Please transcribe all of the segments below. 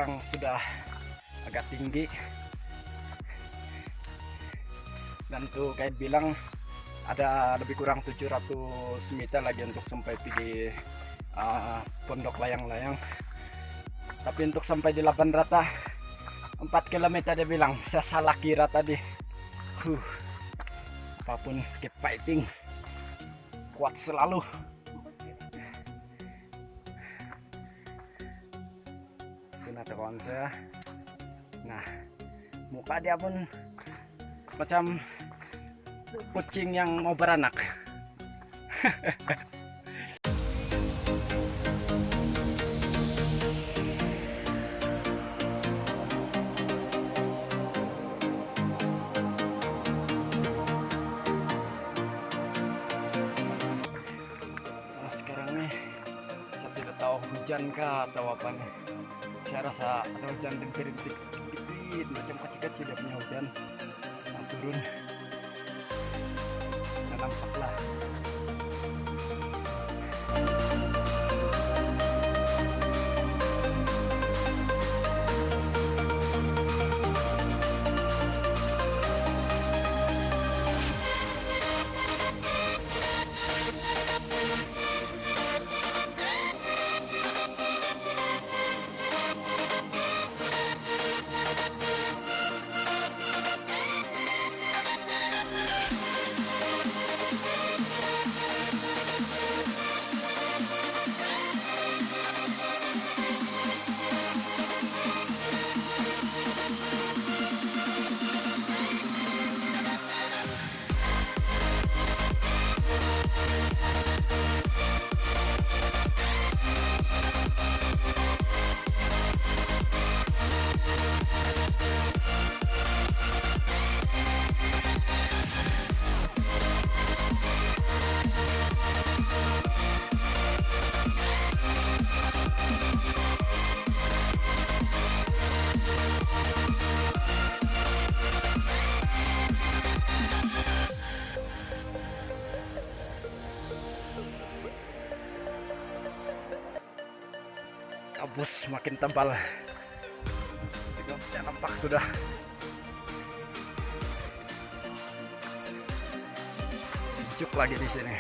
sekarang sudah agak tinggi, dan tuh kayak bilang ada lebih kurang 700 meter lagi untuk sampai di pondok layang-layang. Tapi untuk sampai di Laban Rata 4 km dia bilang, saya salah kira tadi. Apapun keep fighting, kuat selalu. Itu kawan saya. Nah, muka dia pun macam kucing yang mau beranak. Sekarang nih saya tidak tahu hujan kah atau apa nih. Saya rasa ada hujan rintik-rintik sedikit, macam kecil-kecil dia punya hujan yang turun. Dan nampaklah kabut makin tebal. Tidak nampak sudah. Sejuk lagi di sini.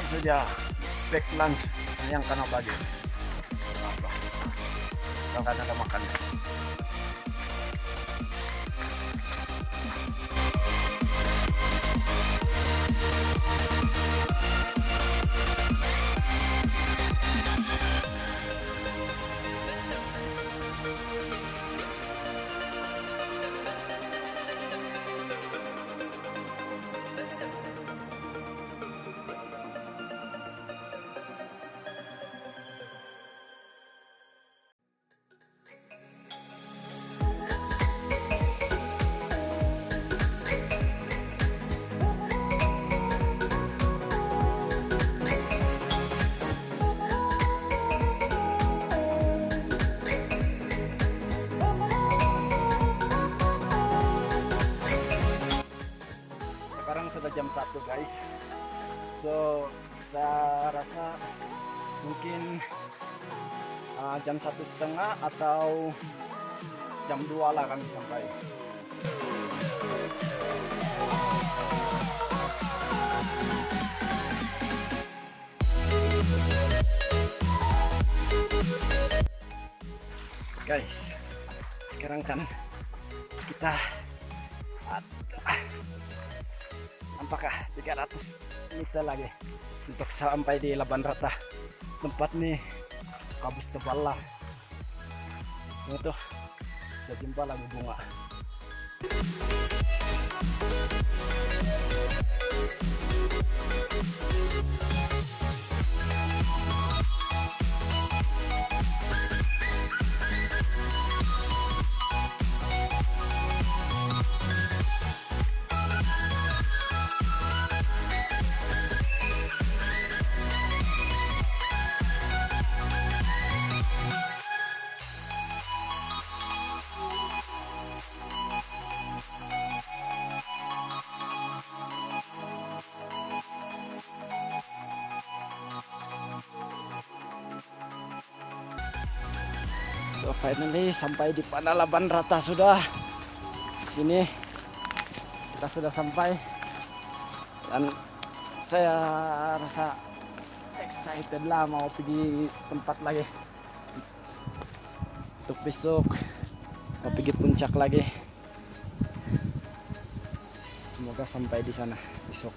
Saja back lunch yang karena pagi sangat ada makan. sudah jam 1 guys. So saya rasa mungkin jam 1:30 atau jam 2 lah kami sampai. Guys, sekarang kan kita nampakah 300 meter lagi untuk sampai di Laban Rata. Tempat nih kabus tebal lah. Itu saya jumpa lagi bunga. So finally sampai di Laban Rata sudah. Sini kita sudah sampai dan saya rasa excited lah mau pergi tempat lagi untuk besok, mau pergi puncak lagi. Semoga sampai di sana besok.